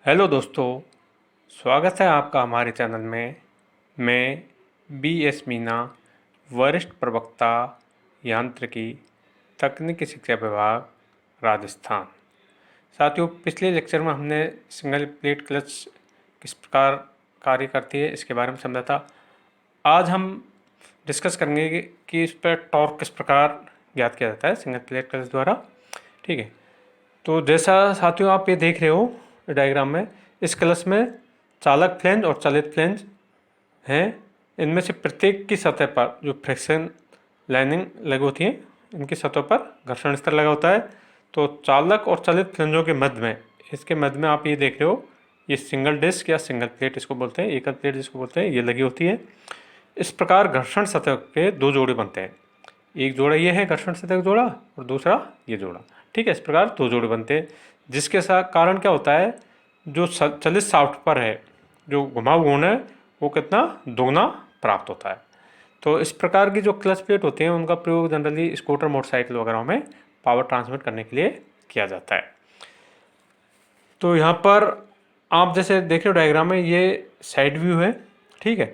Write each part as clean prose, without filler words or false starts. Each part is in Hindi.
हेलो दोस्तों, स्वागत है आपका हमारे चैनल में। मैं बी.एस. मीना, वरिष्ठ प्रवक्ता यांत्रिकी तकनीकी शिक्षा विभाग राजस्थान। साथियों, पिछले लेक्चर में हमने सिंगल प्लेट क्लच किस प्रकार कार्य करती है इसके बारे में समझा था। आज हम डिस्कस करेंगे कि इस पर टॉर्क किस प्रकार ज्ञात किया जाता है सिंगल प्लेट क्लच द्वारा। ठीक है, तो जैसा साथियों आप ये देख रहे हो डायग्राम में, इस क्लच में चालक फ्लेंज और चालित फ्लेंज हैं। इनमें से प्रत्येक की सतह पर जो फ्रिक्शन लाइनिंग लगी होती है, इनकी सतह पर घर्षण स्तर लगा होता है। तो चालक और चालित फ्लेंजों के मध्य में, इसके मध्य में आप ये देख रहे हो, ये सिंगल डिस्क या सिंगल प्लेट इसको बोलते हैं, एकल प्लेट जिसको बोलते हैं, ये लगी होती है। इस प्रकार घर्षण सतह के दो जोड़े बनते हैं। एक जोड़ा ये है घर्षण सतह का जोड़ा और दूसरा ये जोड़ा। ठीक है, इस प्रकार दो जोड़े बनते हैं, जिसके साथ कारण क्या होता है, जो चलित शाफ्ट पर है जो घुमाव घूर्ण है वो कितना दोगुना प्राप्त होता है। तो इस प्रकार की जो क्लच प्लेट होती हैं उनका प्रयोग जनरली स्कूटर मोटरसाइकिल वगैरह में पावर ट्रांसमिट करने के लिए किया जाता है। तो यहाँ पर आप जैसे देख रहे हो डायग्राम में, ये साइड व्यू है। ठीक है,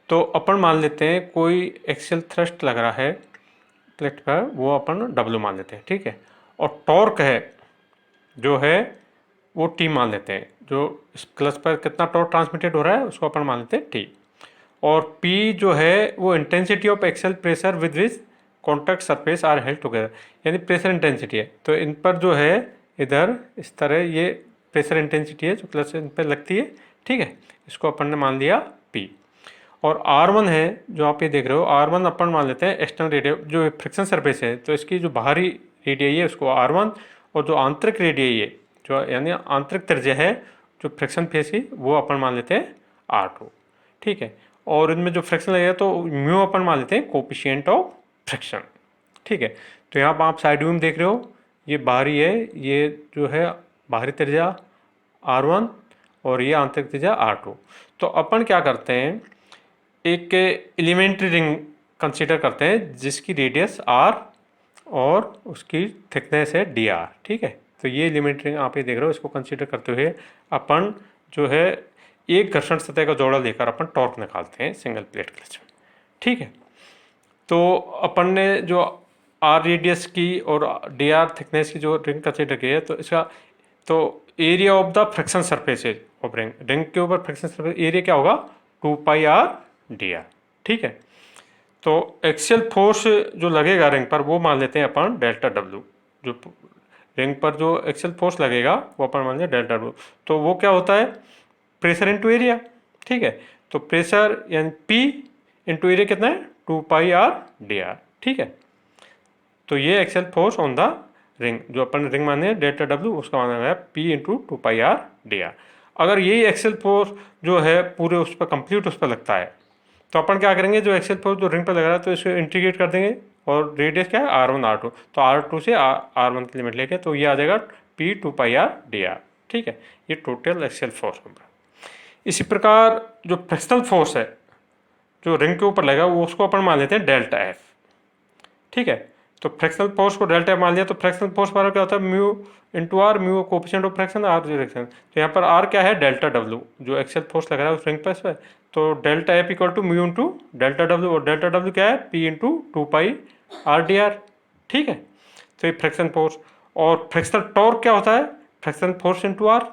तो अपन मान लेते हैं कोई एक्सेल थ्रस्ट लग रहा है प्लेट पर, वो अपन डब्ल्यू मान लेते हैं। ठीक है, और टॉर्क है जो है वो टी मान लेते हैं। जो इस क्लच पर कितना टॉर्क ट्रांसमिटेड हो रहा है उसको अपन मान लेते हैं टी। और पी जो है वो intensity of axial pressure with which contact surface are held together, यानी प्रेशर इंटेंसिटी है। तो इन पर जो है इधर इस तरह ये प्रेशर इंटेंसिटी है जो क्लच इन पर लगती है। ठीक है, इसको अपन ने मान लिया पी। और R1 है जो आप ये देख रहे हो, R1 अपन मान लेते हैं एक्सटर्नल रेडियस, जो फ्रिक्शन सरफेस है तो इसकी जो बाहरी रेडियस है उसको R1, और जो आंतरिक रेडियस है जो यानी आंतरिक त्रिज्या है जो फ्रिक्शन फेस की, वो अपन मान लेते हैं R2। ठीक है, और इनमें जो फ्रिक्शन लगेगा तो म्यू अपन मान लेते हैं कोफिशिएंट ऑफ फ्रिक्शन। ठीक है, तो यहाँ पर आप साइड व्यू में देख रहे हो, ये बाहरी है, ये जो है बाहरी त्रिज्या R1 और ये आंतरिक त्रिज्या R2। तो अपन क्या करते हैं, एक एलिमेंट्री रिंग कंसीडर करते हैं जिसकी रेडियस R और उसकी थिकनेस है dr। ठीक है, तो ये एलिमेंट्री रिंग आप ये देख रहे हो, इसको कंसीडर करते हुए अपन जो है एक घर्षण सतह का जोड़ा लेकर अपन टॉर्क निकालते हैं सिंगल प्लेट क्लच में। ठीक है, तो अपन ने जो R रेडियस की और dr थिकनेस की जो रिंग कंसीडर की है, तो इसका तो area of the friction surface of ring, ring के ऊपर फ्रिक्शन सरफेस एरिया क्या होगा, 2πr dr। ठीक है, तो एक्सियल फोर्स जो लगेगा रिंग पर वो मान लेते हैं अपन डेल्टा डब्ल्यू। जो रिंग पर जो एक्सियल फोर्स लगेगा वो अपन मान लेते हैं डेल्टा डब्ल्यू। तो वो क्या होता है, प्रेशर इंटू एरिया। ठीक है, तो प्रेशर यानी P इंटू एरिया कितना है, 2πr dr। ठीक है, तो ये axial force on the ring, जो अपन रिंग माने डेल्टा डब्ल्यू, उसका माना है P इंटू 2πr dr। अगर यही एक्सियल फोर्स जो है पूरे उस पर कंप्लीट उस पर लगता है, तो अपन क्या करेंगे, जो एक्सेल फोर्स जो रिंग पर लग रहा है तो इसको इंटीग्रेट कर देंगे, और रेडियस क्या है R1 R2, तो R2 से R1 की लिमिट लेके तो ये आ जाएगा P 2πr dr। ठीक है, ये टोटल एक्सेल फोर्स होगा। इसी प्रकार जो फ्रिक्शनल फोर्स है जो रिंग के ऊपर लगा वो उसको अपन मान लेते हैं डेल्टा एफ। ठीक है, तो फ्रिक्शनल फोर्स को डेल्टा एफ मान लिया, तो फ्रिक्शनल फोर्स पर क्या होता है, mu into R, mu coefficient of friction, R direction. तो यहाँ पर आर क्या है, डेल्टा डब्ल्यू, जो एक्सेल फोर्स लग रहा है उस रिंग पर इस पर। तो delta F equal to mu into delta W, और डेल्टा डब्ल्यू क्या है, पी इंटू 2πr dr। ठीक है, तो ये फ्रिक्शन फोर्स। और फ्रिक्शनल टॉर्क क्या होता है, फ्रिक्शनल फोर्स इंटू आर।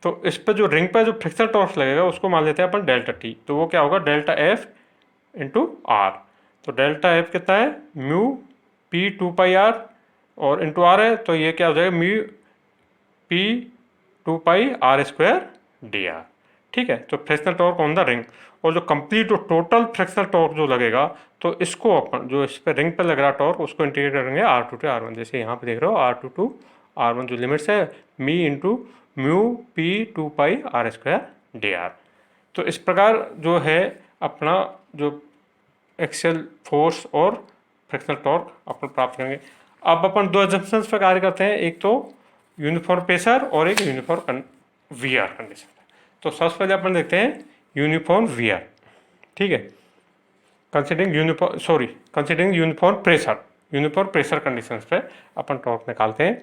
तो इस पर जो रिंग पर जो फ्रिक्शनल टॉर्क लगेगा उसको मान लेते हैं अपन डेल्टा टी, तो वो क्या होगा, डेल्टा एफ इंटू आर। तो डेल्टा एफ कितना है, म्यू P 2πr और इंटू आर है, तो ये क्या हो जाएगा, म्यू P 2πr² dr। ठीक है, तो frictional torque on the ring. और जो कंप्लीट जो टोटल फ्रिक्शनल टॉर्क जो लगेगा, तो इसको अपन जो इस पर रिंग पर लग रहा टॉर्क उसको इंटीग्रेट करेंगे R2 to R1। जैसे यहाँ पे देख रहे हो R2 to R1 जो लिमिट्स है, मी into mu P 2πr² dr। तो इस प्रकार जो है अपना जो एक्सेल फोर्स और फ्रिक्शनल टॉर्क अपन प्राप्त करेंगे। अब अपन दो एजम्पशंस पर कार्य करते हैं, एक तो यूनिफॉर्म प्रेशर और एक यूनिफॉर्म वीआर कंडीशन। तो सबसे पहले अपन देखते हैं यूनिफॉर्म वीआर। ठीक है, considering uniform pressure. Uniform pressure conditions पे अपन टॉर्क निकालते हैं।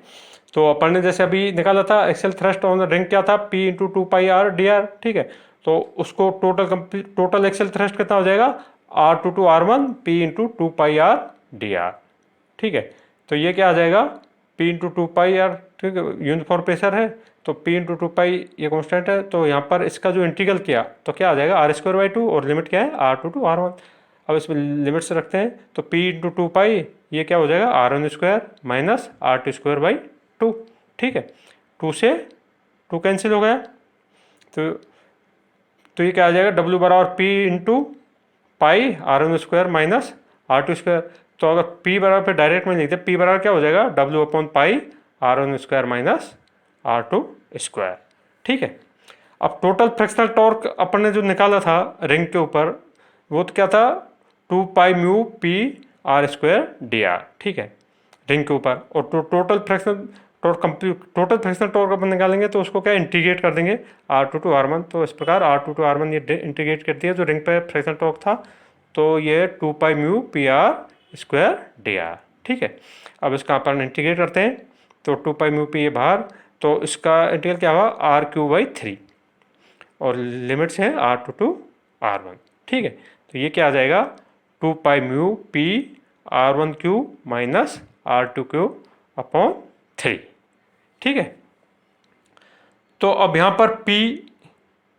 तो अपन ने जैसे अभी निकाला था axial thrust on the ring क्या था, P इंटू 2πr/dr, ठीक है। तो उसको टोटल एक्सेल थ्रस्ट कितना हो जाएगा, R2/R1 P इंटू 2πr/dr, ठीक है। तो ये क्या आ जाएगा, P इंटू 2πr, ठीक है, यूनिफॉर्म प्रेशर है तो P इंटू 2π ये कॉन्स्टेंट है। तो यहाँ पर इसका जो इंटीग्रल किया तो क्या आ जाएगा, R²/2 और लिमिट क्या है R2/R1। अब इसमें लिमिट से रखते हैं तो P इंटू 2π ये क्या हो जाएगा R1² माइनस R2²/2, ठीक है। 2 से 2 कैंसिल हो गया तो ये क्या आ जाएगा W बराबर P into pi R1² minus R2²। तो अगर P बराबर पे डायरेक्ट में लिखते P बराबर क्या हो जाएगा W/पाई R1² माइनस R2², ठीक है। अब टोटल फ्रिक्शनल टॉर्क अपन ने जो निकाला था रिंग के ऊपर वो तो क्या था 2πμp/r²dr, ठीक है, रिंग के ऊपर। और टोटल फ्रिक्शनल टॉर्क अपन निकालेंगे तो उसको क्या इंटीग्रेट कर देंगे R2/R1। तो इस प्रकार R2/R1 ये इंटीग्रेट कर दिया जो रिंग पे फ्रिक्शनल टॉर्क था, तो ये 2πμp/r²dr, ठीक है। अब इसका अपन इंटीग्रेट करते हैं तो 2πμp ये बाहर, तो इसका इंटीग्रल क्या हुआ R³/3 और लिमिट्स हैं R2/R1, ठीक है। तो ये क्या आ जाएगा 2πμp/r1³ माइनस R2³/3, ठीक है। तो अब यहाँ पर P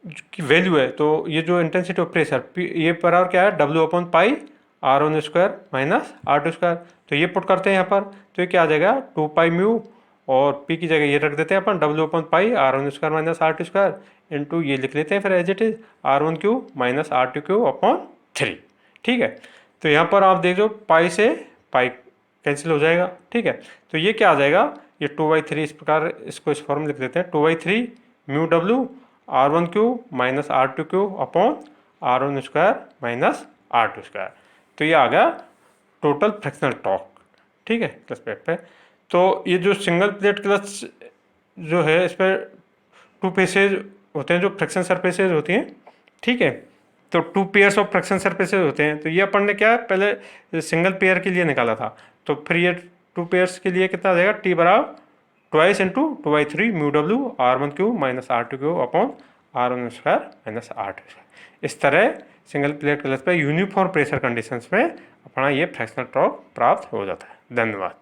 की वैल्यू है तो ये जो इंटेंसिटी ऑफ प्रेशर P ये बराबर क्या है W/पाई R1² माइनस R2²। तो ये पुट करते हैं यहाँ पर तो ये क्या आ जाएगा 2πμ और P की जगह ये रख देते हैं अपन W/पाई R1² माइनस R2² इंटू ये लिख लेते हैं फिर as it is R1³ minus R2³/3, ठीक है। तो यहाँ पर आप देख लो पाई से पाई कैंसिल हो जाएगा, ठीक है। तो ये क्या आ जाएगा, ये 2/3 इस प्रकार इसको इस फॉर्म लिख देते हैं 2/3 μW R1³ minus R2³/R1² minus R2²। तो ये आ गया टोटल फ्रिक्शनल टॉर्क, ठीक है, क्लच प्लेट पे। तो ये जो सिंगल प्लेट क्लच जो है इस पर 2 पेसेज होते हैं जो फ्रिक्शन सरफेसेज होती हैं, ठीक है। तो 2 पेयर्स ऑफ फ्रिक्शन सरफेसेज होते हैं। तो ये अपन ने क्या पहले सिंगल पेयर के लिए निकाला था, तो फिर ये 2 पेयर्स के लिए कितना आ जाएगा T बराबर 2 into 2/3 μW R1³ minus R2³/R1² minus R2²। इस तरह सिंगल प्लेट क्लच पे यूनिफॉर्म प्रेशर कंडीशंस में अपना ये फ्रिक्शनल टॉर्क प्राप्त हो जाता है। धन्यवाद।